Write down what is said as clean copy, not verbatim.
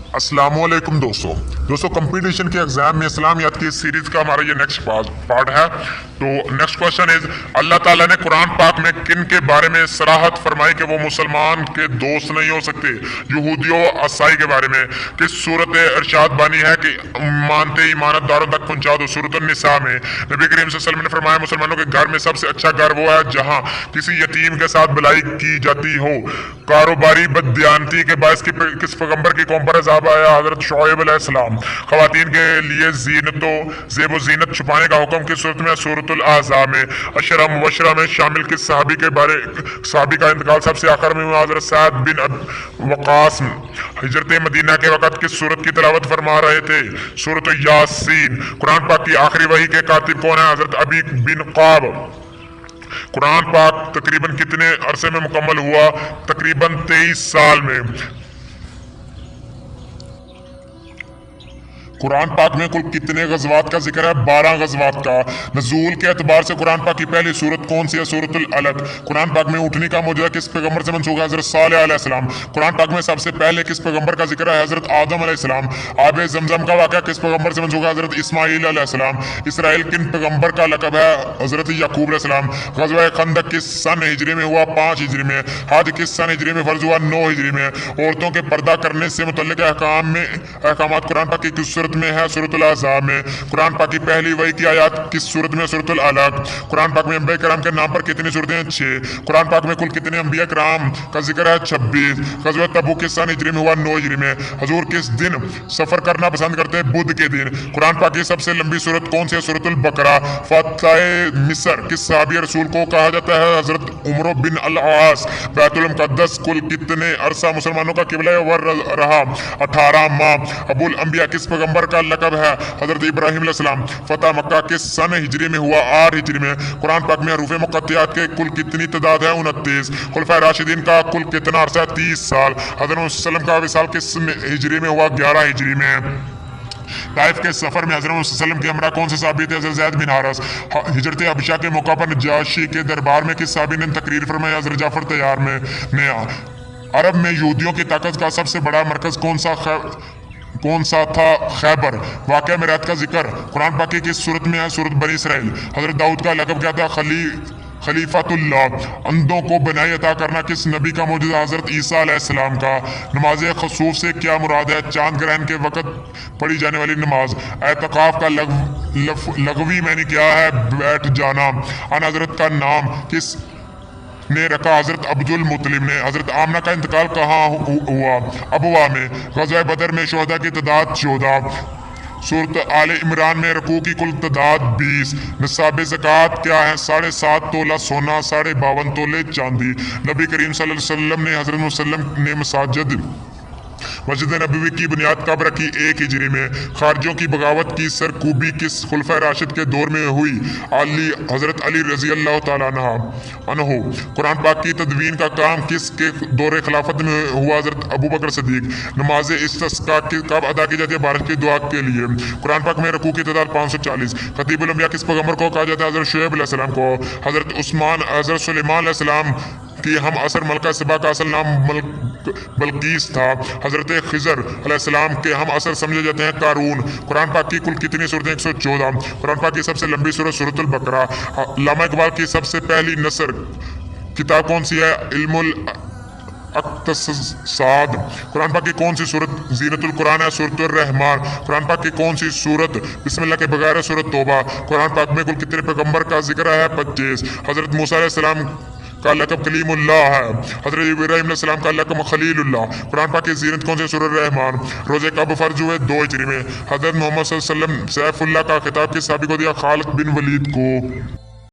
अस्सलाम वालेकुम दोस्तों कंपटीशन के एग्जाम में इस्लामियात की सीरीज का हमारा ये नेक्स्ट पार्ट है। तो नेक्स्ट क्वेश्चन इज, अल्लाह ताला ने कुरान पाक में किन के बारे में सराहत फरमाई कि वो मुसलमान के दोस्त नहीं हो सकते? यहूदियों ईसाई के बारे में। किस सूरत इरशाद बानी है कि मानते ईमानदारों तक पहुंचा दो? सूरत निसा में नबी करीम सल्लल्लाहु अलैहि वसल्लम ने फरमाया मुसलमानों के घर में सबसे अच्छा घर वो है जहाँ किसी यतीम के साथ भलाई की जाती हो। कारोबारी बददियानती के बायस किस पैगंबर की कौम पर अज़ाब आया? हजरत शुएब अलैहिस्सलाम। खवातीन के लिए ज़ेब ज़ीनत छुपाने का हुक्म किस सूरत में? सूरतुल अहज़ाब में। अशरा मुबशरा में शामिल किस सहाबी का इंतकाल सबसे आखिर में हुआ? हजरत सअद बिन वक़ास हिजरत मदीना के वक़्त किस सूरत की तिलावत फरमा रहे थे? सूरत यासीन। कुरान पाक की आखिरी वही के कातिब कौन है? हजरत अबी बिन क़ाब। कुरान पाक तकरीबन कितने अरसे में मुकम्मल हुआ? तकरीबन 23 साल में। कुरान पाक में कुल कितने गज़वात का जिक्र है? 12 गज़वात का। नज़ूल के एतबार से कुरान पाक की पहली सूरत कौन सी है? सूरतुल अलक। कुरान पाक में ऊँटनी का मौजूदा किस पैगंबर से मंसूब है? हज़रत सालेह अलैहिस्सलाम। कुरान पाक में सबसे पहले किस पैगंबर का जिक्र है? हज़रत आदम अलैहिस्सलाम। आब ज़मज़म का वाक़या किस पैगंबर से मंसूब है? हज़रत इस्माईल अलैहिस्सलाम। इसराइल किन पैगंबर का लक़ब है? हज़रत याकूब अलैहिस्सलाम। ग़ज़वा खंदक किस सन हिजरी में हुआ? 5 हिजरी में। हज किस सन हिजरी में फ़र्ज़ हुआ? 9 हिजरी में। औरतों के पर्दा करने से मुतल्लिक़ अहकामात कुरान पाक की किस सूरत में है? सूरतुल अहज़ाब में। कुरान पाक की पहली वही की आयत किस सूरत में? सूरतुल अलक। कुरान पाक में अंबिया किराम के नाम पर कितनी सूरतें हैं? 6। कुरान पाक में कुल कितने अंबिया किराम का जिक्र है? 26। ग़ज़वा तबूक किस सन हिजरी में हुआ? 9 हिजरी में। हजूर किस दिन सफर करना पसंद करते हैं? बुध के दिन। कुरान पाक की सबसे लंबी सूरत कौन सी है? सूरतुल बकरा। फ़तह मिस्र किस सहाबी रसूल को कहा जाता है? हजरत उमर बिन अल-आस। बैतुल मुक़द्दस कुल कितने अरसा मुसलमानों का किबला रहा? 18 माह। अबुल अंबिया किस पैगंबर का लक़ब है? हजरत इब्राहीम अलैहिस्सलाम। फतह मक्का किस सन हिजरी में हुआ? 8 हिजरी में। कुरान पाक में हरूफ मुक़त्तियात के कुल कितनी तादाद है? 29। खुलफाए राशिदीन का कुल कितना अरसा है? 30 साल। हजरत सल्लम का विसाल किस हिजरी में हुआ? 11 हिजरी में। ताइफ के सफर में हजरत वसल्लम के हमरा कौन से साहबी थे? हजरत ज़ैद बिन हारिस। हिजरत हबशा के मौका पर नजाशी के दरबार में किस साहबी ने तकरीर फरमाई? हजरत जाफर तैयार में नया। अरब में यहूदियों की ताकत का सबसे बड़ा मरकज कौन सा था? खैबर। वाक़या मिरात का जिक्र कुरान पाक की किस सूरत में है? सूरत बनी इसराइल। हजरत दाऊद का लक़ब क्या था? खलीफातुल्लाह। अंधों को बनाई अता करना किस नबी का मौजूदा? हजरत ईसा अलैहिस्सलाम का। नमाज खसूफ से क्या मुराद है? चांद ग्रहण के वक़्त पढ़ी जाने वाली नमाज। एतकाफ का लगवी मैंने क्या है? बैठ जाना। अन हजरत का नाम किस ने रखा? हजरत अब्दुल मुतलिब ने। हजरत आमना का इंतकाल कहाँ हुआ? अबवा में। ग़ज़वा बदर में शोहदा की तादाद 14। सूरत आले इमरान में रकू की कुल तादाद 20। निसाब ज़कात क्या है? 7.5 तोला सोना, 52.5 तोले चांदी। नबी करीम सल्लल्लाहु अलैहि वसल्लम ने हजरत मुसल्लम ने मस्जिद नबवी की बुनियाद कब रखी? 1 हिजरी में। खारजियों की बगावत की सरकूबी किस खुलफा राशिद के दौर में हुई? हजरत अली रजी अल्लाह तआला अन्हु। कुरान पाक की तदवीन का काम किसके दौरे खिलाफत में हुआ? हजरत अबू बकर सिद्दीक। नमाज इस्तिस्का कब अदा की जाती है? बारिश की दुआ के लिए। कुरान पाक में रकू की तादाद 540। खतीबुल अंबिया किस पैगंबर को कहा जाता है? हजरत शुएब अलैहिस्सलाम को। हजरत सुलेमान अलैहिस्सलाम कि हम असर मलका सबा का असल नाम बल्कीस था। हजरत खिजर अलैहिस्सलाम के हम असर समझे जाते हैं कारून। कुरान पाक की कुल कितनी सूरतें? 114। कुरान पाक की सबसे लंबी सूरत सूरतुल बकरा। अल्लामा इकबाल की सबसे पहली नसर किताब कौन सी है? इल्मुल अक्तसाद। कुरान पाक की कौन सी सूरत ज़ीनतुल कुरान है? सूरतुर रहमान। कुरान पाक की कौन सी सूरत बिस्मिल्लाह के बगैर है? सूरत तौबा। कुरान पाक में कुल कितने पैगंबर का जिक्र है? 25। हजरत मूसा अलैहिस्सलाम का लक़ब कलीमुल्लाह है। हजरत इब्राहीम अलैहिस्सलाम का लक़ब खलीलुल्लाह। कुरान पाक की ज़ीनत कौन से? सूरत रहमान। रोज़े कब फ़र्ज हुए? 2 हिजरी में। हजरत मोहम्मद सल्लल्लाहु अलैहि वसल्लम सैफुल्लाह का खिताब किस सहाबी को दिया? खालिद बिन वलीद को।